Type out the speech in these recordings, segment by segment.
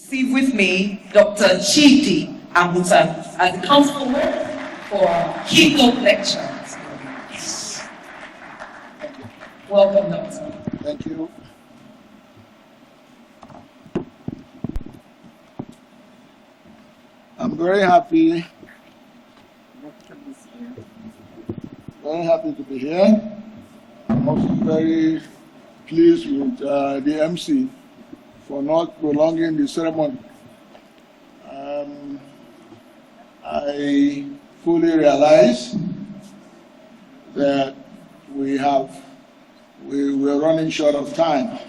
receive with me Dr. Chidi Amuta as the council for keynote lecture. Yes. Welcome, Doctor. Thank you. I'm very happy to be here. I'm also very pleased with the MC for not prolonging the ceremony. I fully realize that we're running short of time,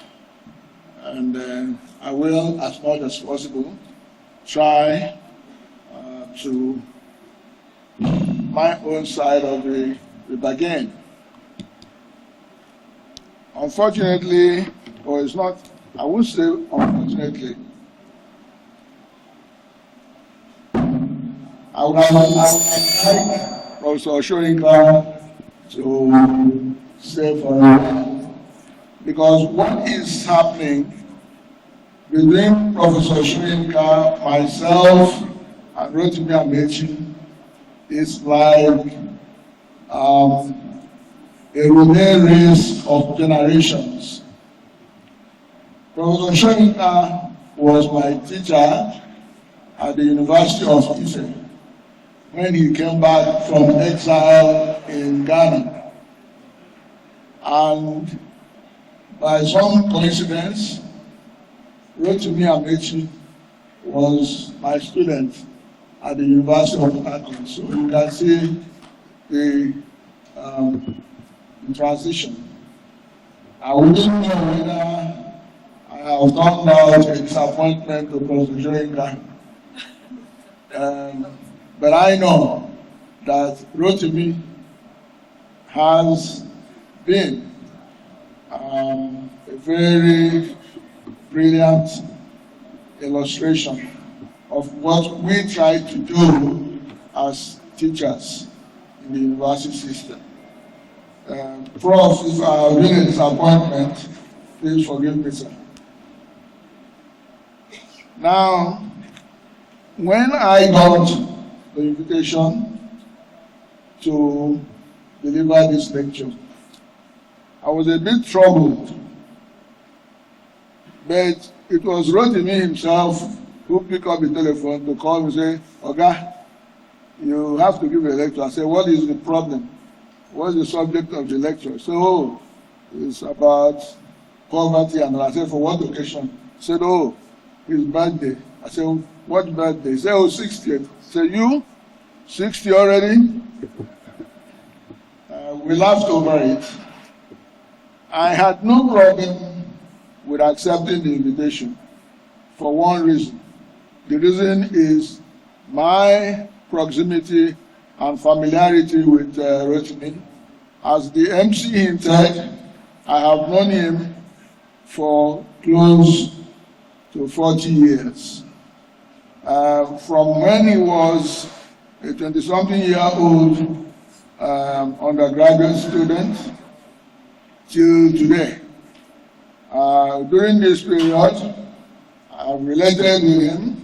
and I will, as much as possible, try to my own side of the bargain. Unfortunately, or it's not, I would say unfortunately, I would like Professor Shoyinka to say for me, because what is happening between Professor Shoyinka, myself, and Rotimi Amechi is like a relay race of generations. Professor Shoyinka was my teacher at the University of Ife when he came back from exile in Ghana. And by some coincidence, Rotimi Amechi was my student at the University of Akron. So you can see the transition. I wouldn't know whether I have turned out a disappointment to Professor Shoyinka. But I know that Rotimi has been a very brilliant illustration of what we try to do as teachers in the university system. Prof, if I have been a disappointment, please forgive me, sir. Now, when I got the invitation to deliver this lecture, I was a bit troubled, but it was Rotimi himself who picked up the telephone to call me and say, Oga, you have to give a lecture. I said, what is the problem? What's the subject of the lecture? So, oh, it's about poverty. And I said, for what occasion? He said, oh, his birthday. I said, what birthday? He said, oh, 60th. I said, you? 60 already? We laughed over it. I had no problem with accepting the invitation for one reason. The reason is my proximity and familiarity with Rotimi. As the MC hinted, I have known him for close to 40 years. From when he was a 20-something-year-old undergraduate student till today. During this period, I've related with him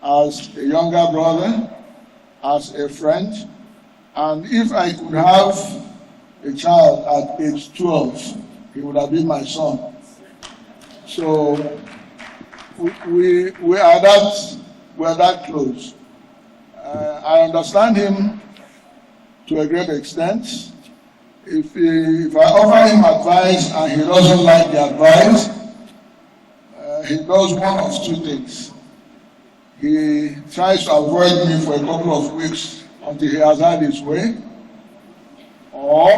as a younger brother, as a friend, and if I could have a child at age 12, he would have been my son. So we are that close. I understand him to a great extent. If I offer him advice and he doesn't like the advice, he does one of two things. He tries to avoid me for a couple of weeks until he has had his way, or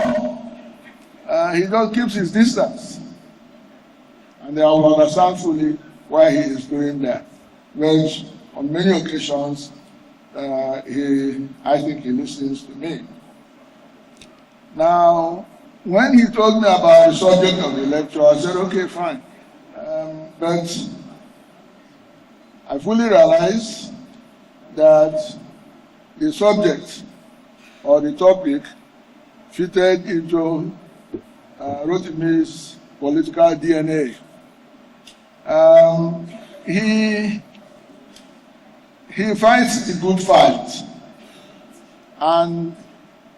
he just keeps his distance. And I will understand fully why he is doing that. But on many occasions, I think he listens to me. Now, when he told me about the subject of the lecture, I said, okay, fine. But I fully realize that the subject or the topic fitted into Rotimi's political DNA. he fights the good fight, and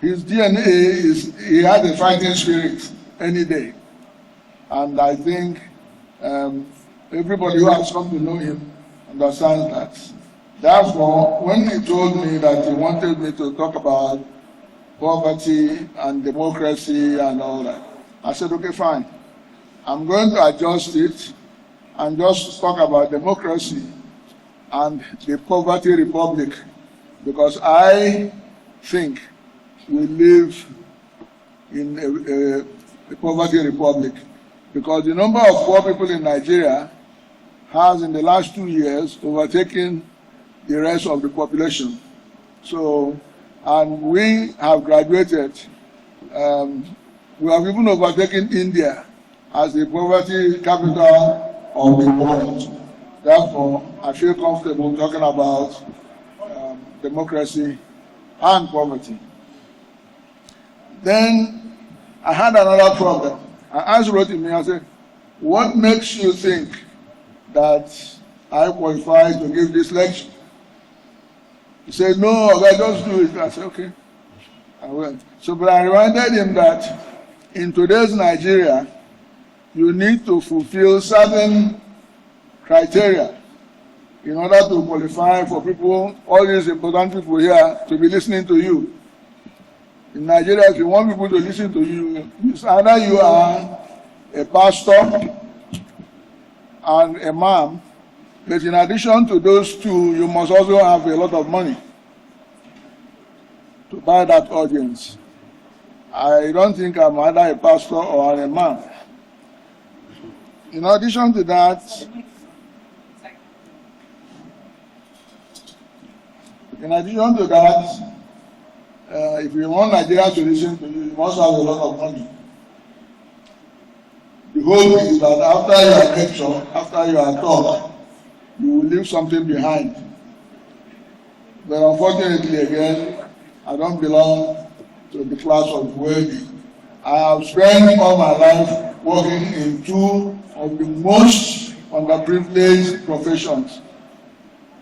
his DNA is he has a fighting spirit any day, and I think everybody who has come to know him understands that. Therefore, when he told me that he wanted me to talk about poverty and democracy and all that, I said, okay, fine. I'm going to adjust it and just talk about democracy and the poverty republic, because I think we live in a poverty republic, because the number of poor people in Nigeria has in the last 2 years overtaken the rest of the population. So, and we have graduated, we have even overtaken India as the poverty capital of the world. Therefore, I feel comfortable talking about democracy and poverty. Then I had another problem. I asked me, I said, what makes you think that I qualify to give this lecture? He said, no, I just do it. I said, okay, I will. So, but I reminded him that in today's Nigeria, you need to fulfill certain criteria in order to qualify for people, all these important people here, to be listening to you. In Nigeria, if you want people to listen to you, it's either you are a pastor and a imam, but in addition to those two, you must also have a lot of money to buy that audience. I don't think I'm either a pastor or an imam. In addition to that, if you want Nigeria to listen to you, you must have a lot of money. The hope is that after your lecture, after your talk, you will leave something behind. But unfortunately, again, I don't belong to the class of wealthy. I have spent all my life working in two of the most underprivileged professions,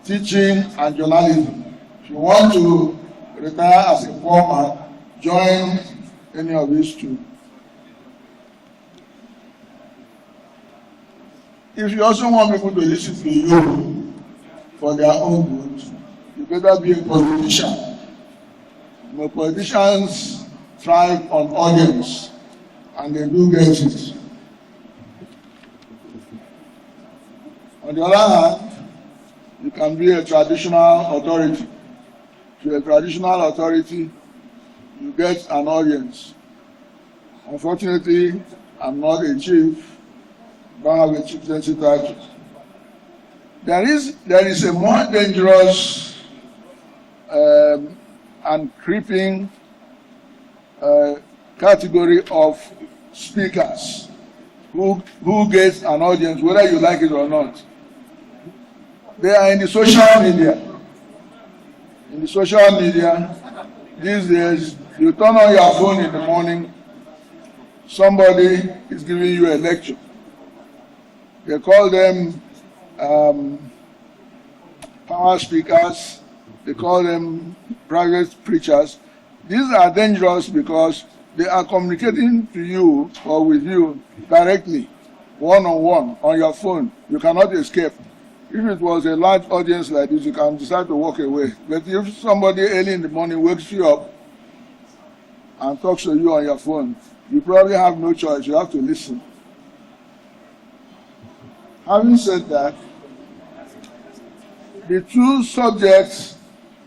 teaching and journalism. If you want to retire as a poor man, join any of these two. If you also want people to listen to you for their own good, you better be a politician. The politicians thrive on audience, and they do get it. On the other hand, you can be a traditional authority. If you're a traditional authority, you get an audience. Unfortunately, I'm not a chief. Don't have a chieftaincy title. There is a more dangerous and creeping category of speakers who gets an audience, whether you like it or not. They are in the social media. In the social media, these days, you turn on your phone in the morning, somebody is giving you a lecture. They call them power speakers, they call them private preachers. These are dangerous because they are communicating to you or with you directly, one-on-one, on your phone. You cannot escape. If it was a large audience like this, you can decide to walk away. But if somebody early in the morning wakes you up and talks to you on your phone, you probably have no choice. You have to listen. Having said that, the two subjects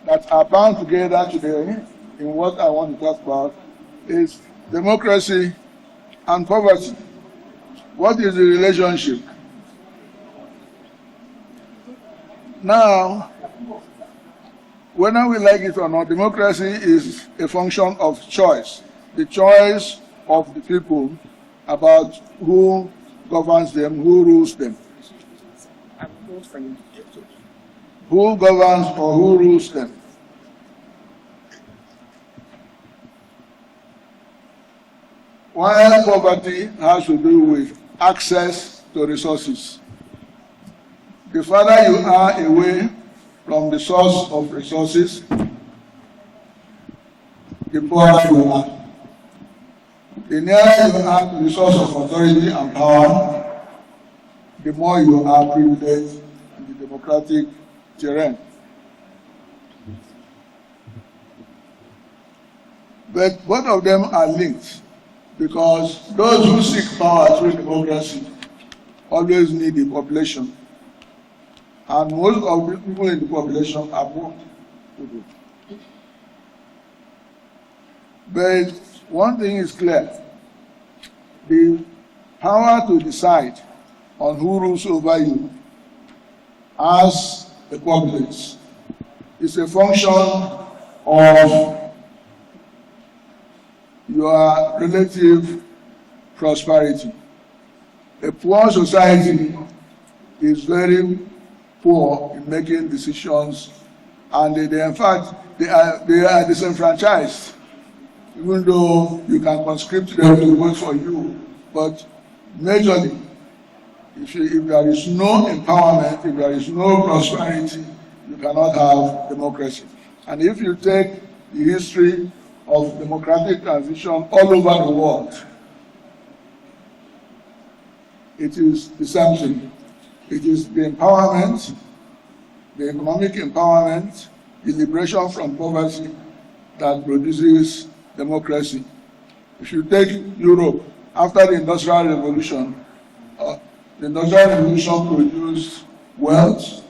that are bound together today in what I want to talk about is democracy and poverty. What is the relationship? Now, whether we like it or not, democracy is a function of choice. The choice of the people about who governs them, who rules them. Who governs or who rules them. While poverty has to do with access to resources. the farther you are away from the source of resources, the poorer you are. The nearer you are to the source of authority and power, the more you are privileged in the democratic terrain. But both of them are linked, because those who seek power through democracy always need the population. And most of the people in the population are poor. But one thing is clear: the power to decide on who rules over you as a populace is a function of your relative prosperity. A poor society is very poor in making decisions, and in fact they are disenfranchised. Even though you can conscript them to work for you, but majorly, if there is no empowerment, if there is no prosperity, you cannot have democracy. And if you take the history of democratic transition all over the world, it is the same thing. It is the empowerment, the economic empowerment, the liberation from poverty that produces democracy. If you take Europe, after the Industrial Revolution produced wealth,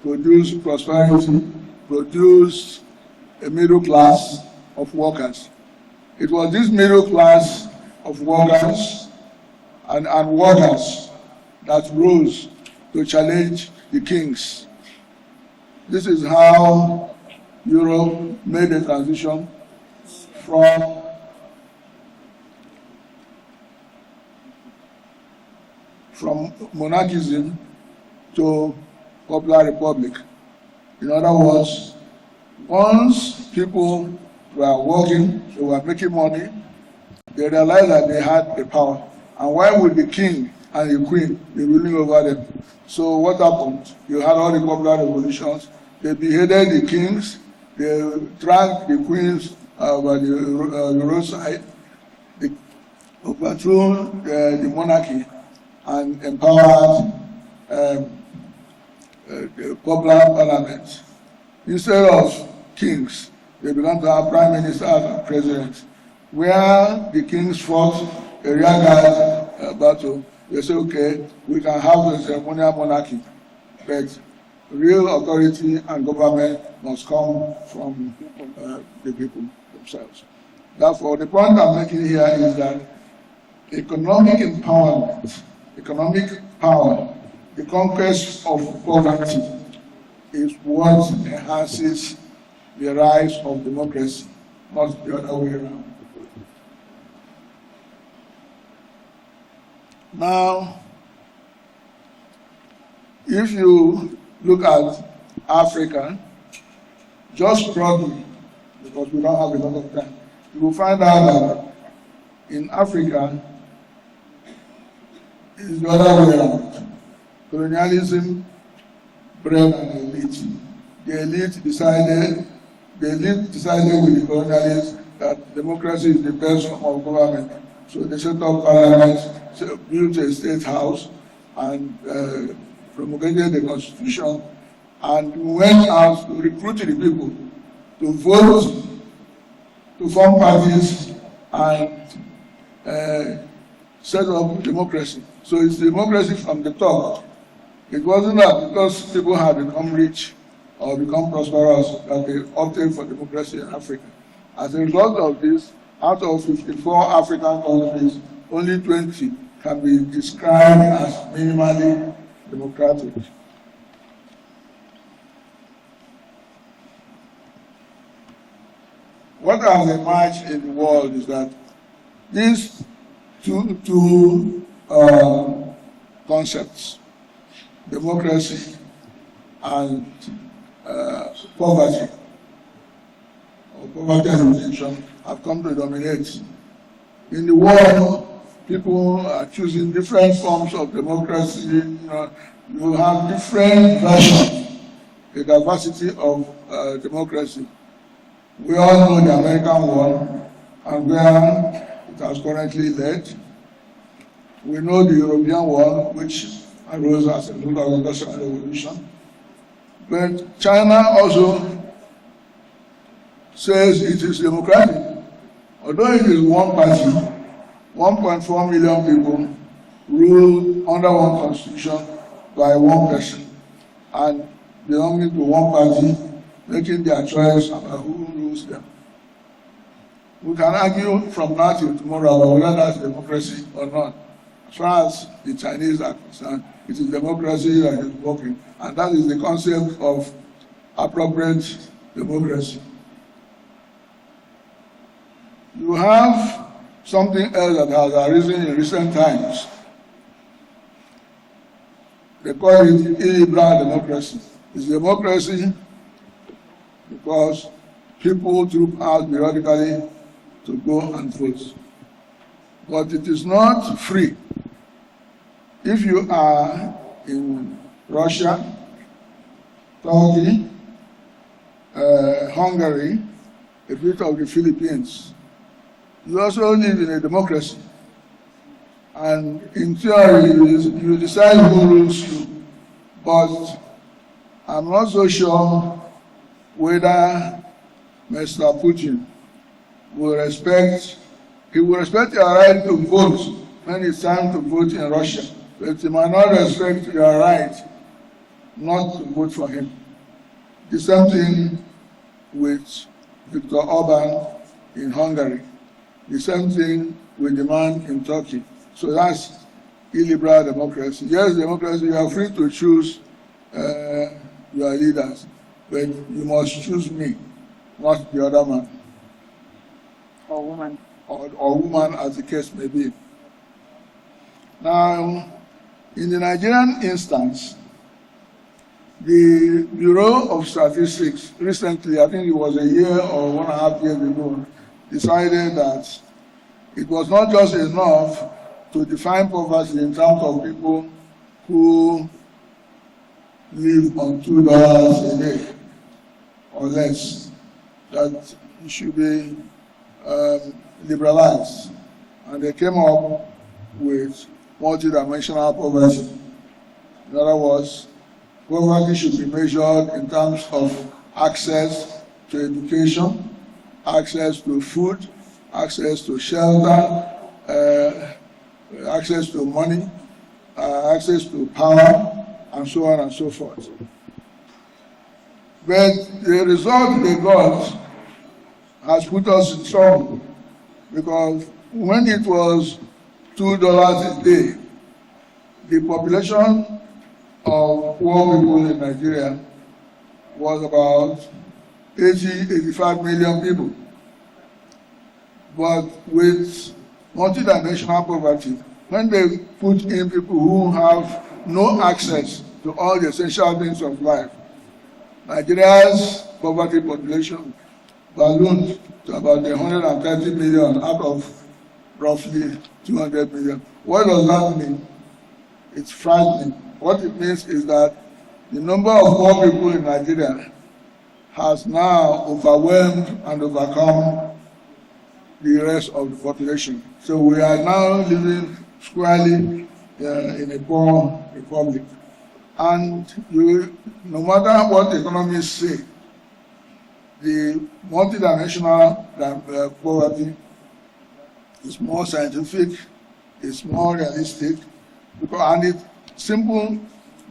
produced prosperity, produced a middle class of workers. It was this middle class of workers and workers that rose to challenge the kings. This is how Europe made a transition from monarchism to popular republic. In other words, once people were working, they were making money, they realized that they had the power. And why would the king and the queen be ruling over them? So what happened? You had all the popular revolutions. They beheaded the kings, they dragged the queens by the roadside, they overthrew the monarchy and empowered the popular parliament. Instead of kings, they began to have prime ministers and presidents. Where the kings fought a rearguard battle, they say, okay, we can have a ceremonial monarchy, but real authority and government must come from the people themselves. Therefore, the point I'm making here is that economic empowerment, economic power, the conquest of poverty is what enhances the rise of democracy, not the other way around. Now, if you look at Africa, just broadly, because we don't have a lot of time, you will find out that in Africa, it's the other way around. Colonialism bred an elite. The elite decided with the colonialists that democracy is the best form of government. So they set up parliaments, built a state house, and promulgated the constitution, and went out to recruit the people to vote, to form parties, and set up democracy. So it's democracy from the top. It wasn't that because people had become rich or become prosperous that they opted for democracy in Africa. As a result of this, out of 54 African countries, only 20 can be described as minimally democratic. What has emerged in the world is that these two concepts, democracy and poverty, or poverty elimination, have come to dominate. In the world, people are choosing different forms of democracy. you have different versions, a diversity of democracy. We all know the American one and where it has currently led. We know the European one, which arose as a result of the Industrial Revolution. But China also says it is democratic. Although it is one party, 1.4 million people rule under one constitution by one person and belonging to one party, making their choice about who rules them. We can argue from now till tomorrow about whether that's democracy or not. As far as the Chinese are concerned, it is democracy that is working, and that is the concept of appropriate democracy. You have something else that has arisen in recent times. They call it illiberal democracy. It's democracy because people troop out periodically to go and vote. But it is not free. If you are in Russia, Turkey, Hungary, a bit of the Philippines, you also live in a democracy. And in theory, you decide who rules you. But I'm not so sure whether Mr. Putin will respect your right to vote when it's time to vote in Russia. But he might not respect your right not to vote for him. The same thing with Viktor Orban in Hungary. The same thing with the man in Turkey. So that's illiberal democracy. Yes, democracy, you are free to choose your leaders, but you must choose me, not the other man. Or woman. Or woman, as the case may be. Now, in the Nigerian instance, the Bureau of Statistics recently, I think it was a year or 1.5 years ago, decided that it was not just enough to define poverty in terms of people who live on $2 a day or less, that it should be liberalized. And they came up with multidimensional poverty. In other words, poverty should be measured in terms of access to education, access to food, access to shelter, access to money, access to power, and so on and so forth. But the result they got has put us in trouble, because when it was $2 a day, the population of poor people in Nigeria was about 85 million people. But with multidimensional poverty, when they put in people who have no access to all the essential things of life, Nigeria's poverty population ballooned to about 130 million out of roughly 200 million. What does that mean? It's frightening. What it means is that the number of poor people in Nigeria has now overwhelmed and overcome the rest of the population. So we are now living squarely in a poor republic. And no matter what economists say, the multidimensional poverty is more scientific, it's more realistic, and its simple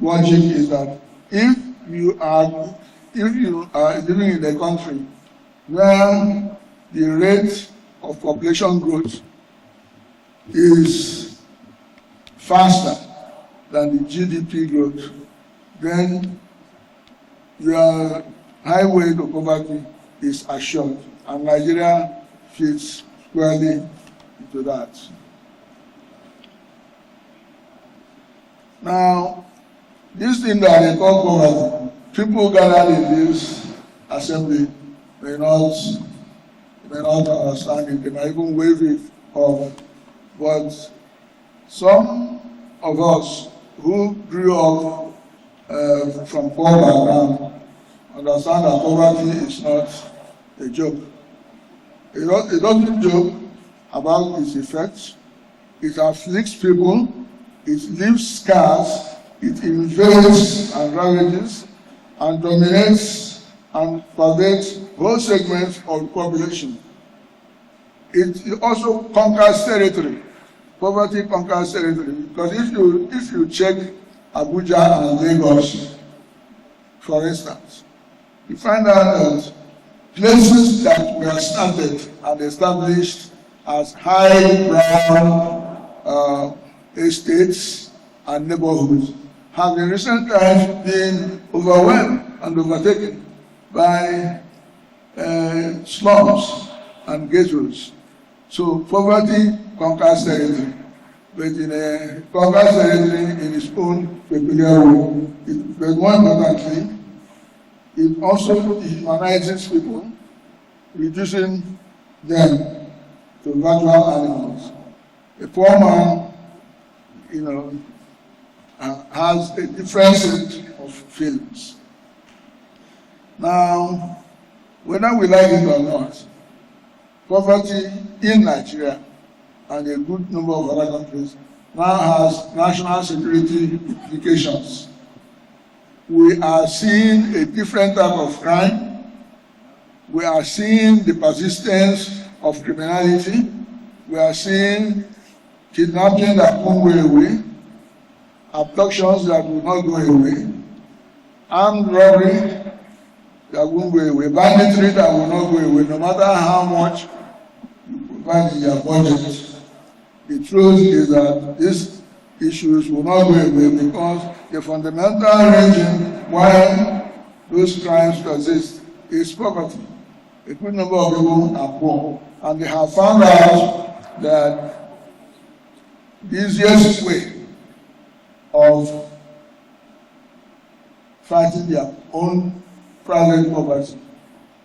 logic is that if you are living in a country where the rate of population growth is faster than the GDP growth, then your highway to poverty is assured, and Nigeria fits squarely into that. Now, this thing that they call poverty, people gathered in this assembly may not understand it, they might even wave it off. But some of us who grew up from poor background understand that poverty is not a joke. It doesn't joke about its effects. It afflicts people, it leaves scars, it invades and ravages, and dominates and pervades whole segments of the population. It also conquers territory. Poverty conquers territory, because if you check Abuja and Lagos, for instance, you find out that places that were started and established as high-brow estates and neighborhoods have in recent times been overwhelmed and overtaken by slums and ghettos. So poverty conquers territory, but in conquers territory in its own peculiar way. But more importantly, it also humanizes people, reducing them to virtual animals. A poor man, has a different set of feelings. Now, whether we like it or not, poverty in Nigeria and a good number of other countries now has national security implications. We are seeing a different type of crime. We are seeing the persistence of criminality. We are seeing kidnapping that won't go away, abductions that will not go away, armed robbery that won't go away, banditry that will not go away, no matter how much you provide in your budget. The truth is that these issues will not go away because the fundamental reason why those crimes persist is poverty. A good number of people are poor, and they have found out that the easiest way of fighting their own private poverty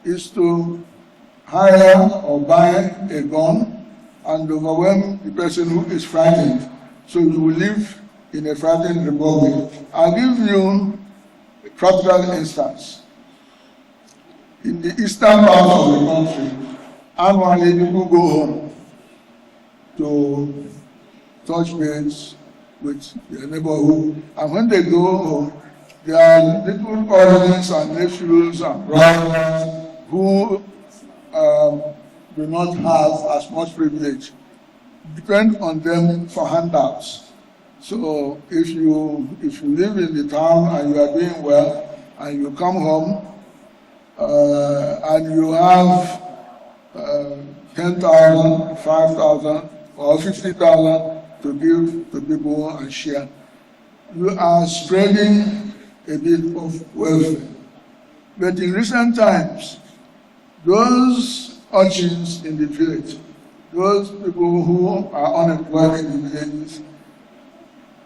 is to hire or buy a gun and overwhelm the person who is frightened. So you will live in a frightened republic. I'll give you a practical instance. In the eastern part of the country, annually people go home to touch base with their neighborhood. And when they go home, there are little cousins and nephews and brothers who do not have as much privilege. Depend on them for handouts. So if you live in the town and you are doing well and you come home and you have 10,000, 5,000 or 50,000 to give to people and share, you are spreading a bit of welfare. But in recent times, those urchins in the village, those people who are unemployed in the villages,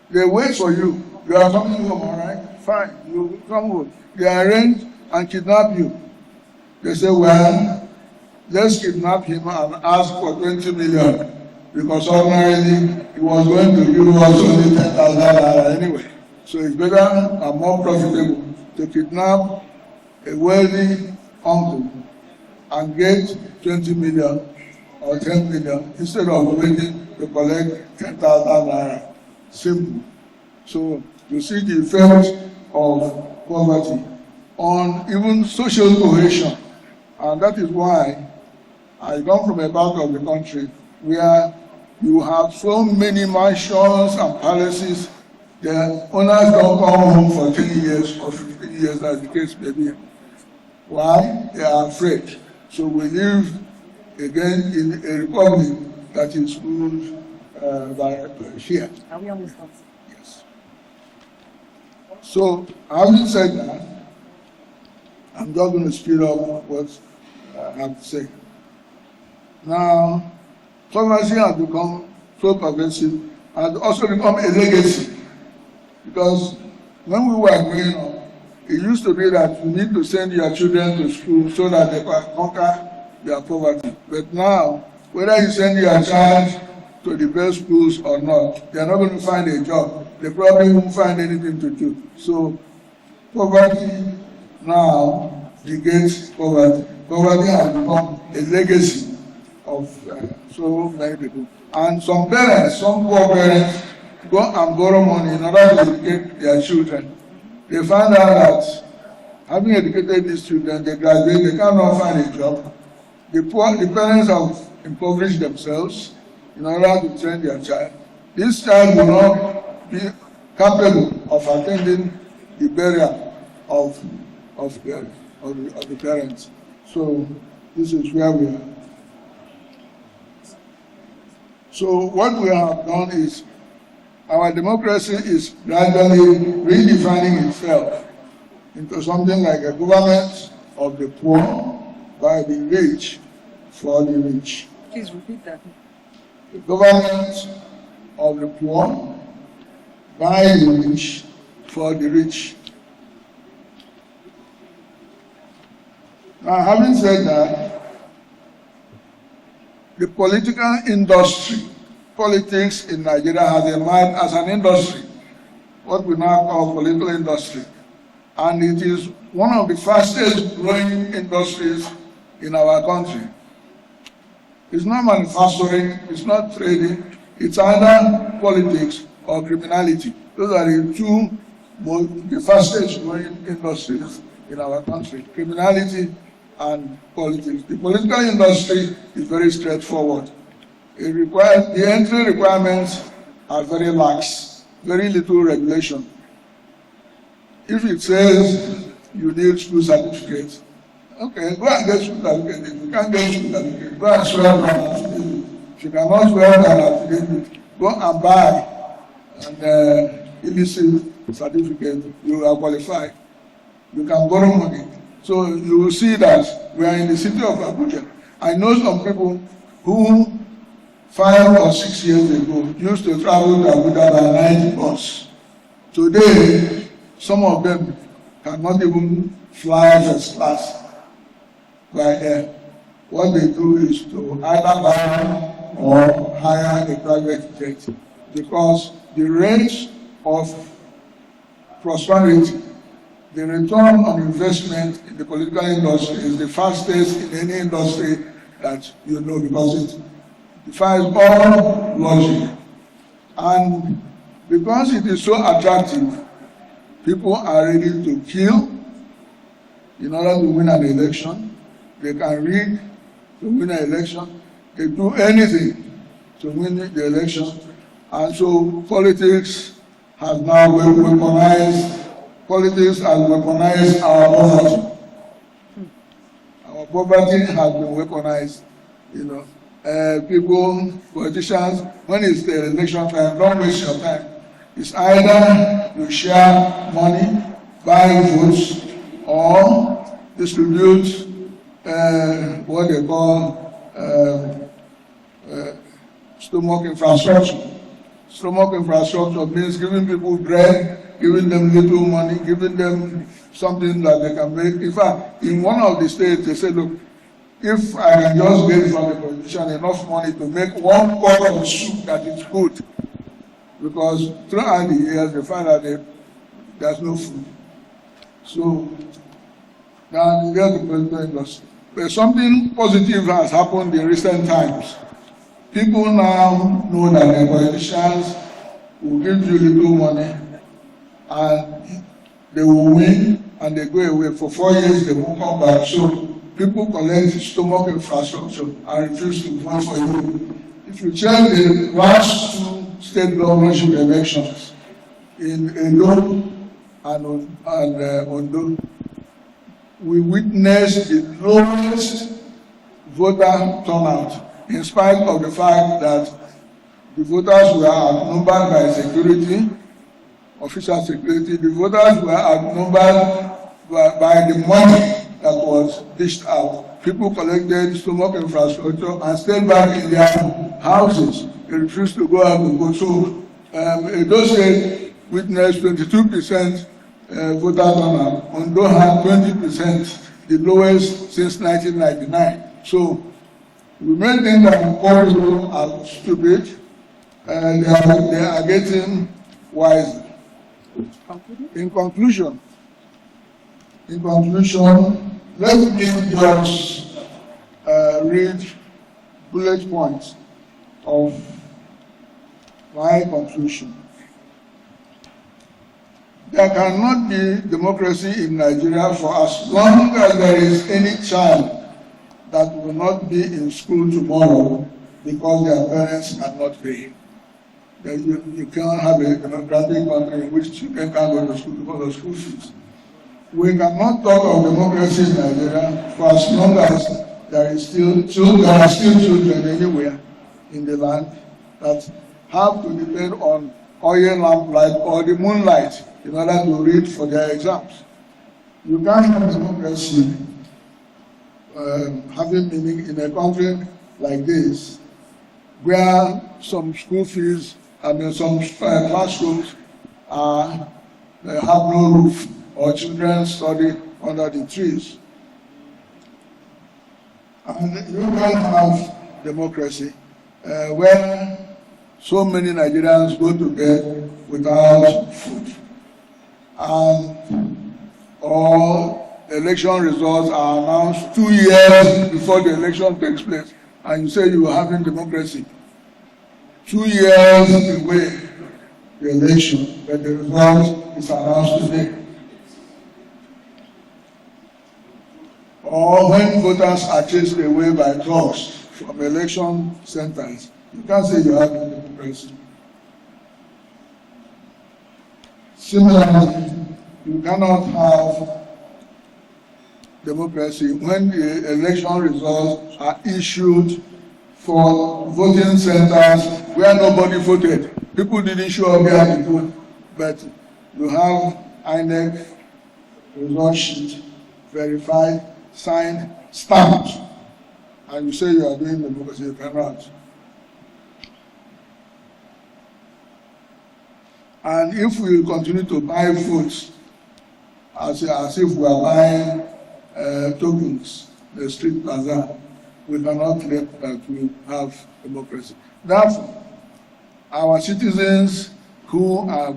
they wait for you. You are coming home, all right? Fine, you come home. They arrange and kidnap you. They say, well, let's kidnap him and ask for 20 million because ordinarily he was going to give us only 10,000 anyway. So it's better and more profitable to kidnap a wealthy uncle and get 20 million or 10 million instead of waiting to collect 10,000 naira. Simple. So you see the effect of poverty on even social cohesion. And that is why I come from a part of the country where you have so many mansions and palaces. The owners don't come home for 10 years or 15 years, as the case may be. Why? They are afraid. So we live again in a republic that is ruled by fear. Yes. So, having said that, I'm just going to speed up what I have to say. Now, poverty has become so pervasive and also become a legacy. Because when we were growing up, it used to be that you need to send your children to school so that they can conquer their poverty. But now, whether you send your child to the best schools or not, they are not going to find a job. They probably won't find anything to do. So poverty now negates poverty. Poverty has become a legacy of so many people. And some parents, some poor parents, go and borrow money in order to educate their children. They find out that having educated these children, they graduate, they cannot find a job. The parents have impoverished themselves in order to train their child. This child will not be capable of attending the burial of the parents. So this is where we are. So what we have done is our democracy is gradually redefining itself into something like a government of the poor by the rich for the rich. Please repeat that. The government of the poor by the rich for the rich. Now, having said that, the political industry, politics in Nigeria has emerged as an industry, what we now call political industry. And it is one of the fastest growing industries in our country. It's not manufacturing, it's not trading, it's either politics or criminality. Those are the fastest growing industries in our country, criminality and politics. The political industry is very straightforward. It requires, the entry requirements are very lax, very little regulation. If it says you need school certificates, okay, go and get school certificate. If you can't get school certificate, go and swear an affidavit. If you cannot swear an affidavit, go and buy an illicit certificate. You are qualified. You can borrow money. So you will see that we are in the city of Abuja. I know some people who 5 or 6 years ago used to travel to Abuja by night bus. Today, some of them cannot even fly first class by air. What they do is to either buy or hire a private jet, because the rate of prosperity, the return on investment in the political industry is the fastest in any industry that you know, because it defies all logic. And because it is so attractive, people are ready to kill in order to win an election. They can rig to win an election. They do anything to win the election. And so politics has now weaponized. Politics has weaponized our poverty. Our poverty has been weaponized. You know, people, politicians, when it's the election time, don't waste your time. It's either you share money, buy votes, or distribute what they call stomach infrastructure. Stomach infrastructure means giving people bread, giving them little money, giving them something that they can make. In fact, in one of the states, they said, look, if I can just get from the politician enough money to make 1 pot of soup that is good, because throughout the years they find out that there's no food. So now you get the political industry. But something positive has happened in recent times. People now know that the politicians will give you little money and they will win and they go away. For 4 years they won't come back. So people collect stomach infrastructure and refuse to vote for you. If you check the last 2 state governorship elections in Edo and Ondo, we witnessed the lowest voter turnout, in spite of the fact that the voters were outnumbered by security, official security. The voters were outnumbered by the money that was dished out. People collected stomach infrastructure and stayed back in their houses. They refused to go out and vote. So Edo State witnessed 22% voter turnout. Ondo had 20%, the lowest since 1999. So we may think that poor people are stupid, and they are getting wiser. In conclusion, In conclusion, let me just read bullet points of my conclusion. There cannot be democracy in Nigeria for as long as there is any child that will not be in school tomorrow because their parents cannot pay. You can't have a democratic country in which children can't go to school because of school fees. We cannot talk of democracy in Nigeria for as long as there are still children anywhere in the land that have to depend on oil lamplight or the moonlight in order to read for their exams. You can't have democracy having meaning in a country like this, where some school fees, some classrooms have no roof, or children study under the trees. And you can't have democracy where so many Nigerians go to bed without food, and all election results are announced 2 years before the election takes place, and you say you are having democracy. 2 years away the election, but the result is announced today. Or when voters are chased away by thugs from election centers, you can't say you have democracy. Similarly, you cannot have democracy when the election results are issued for voting centers where nobody voted. People didn't show up here to vote, but you have INEC result sheet verified, signed, stamped, and you say you are doing democracy. You cannot. And if we continue to buy votes as if we are buying tokens, the street bazaar, we cannot claim that we have democracy. Therefore, our citizens who are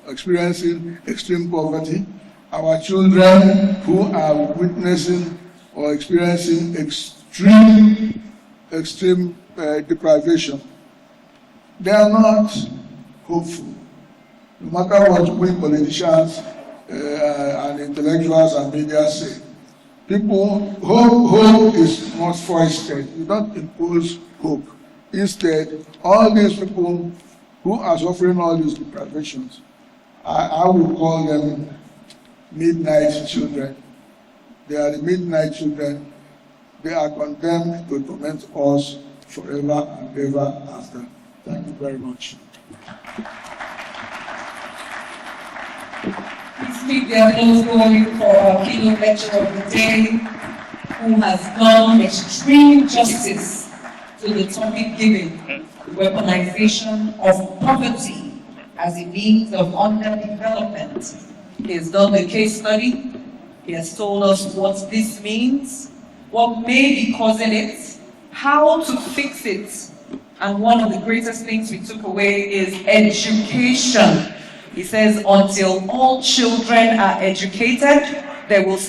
experiencing extreme poverty, our children who are witnessing or experiencing extreme deprivation, they are not hopeful. No matter what we politicians and intellectuals and media say, hope is not foisted. You don't impose hope. Instead, all these people who are suffering all these deprivations, I would call them midnight children. They are the midnight children. They are condemned to torment us forever and ever after. Thank you very much. Please keep the applause going for our keynote lecturer of the day, who has done extreme justice to the topic given, weaponization of poverty as a means of underdevelopment. He has done the case study. He has told us what this means, what may be causing it, how to fix it. And one of the greatest things we took away is education. He says, until all children are educated, they will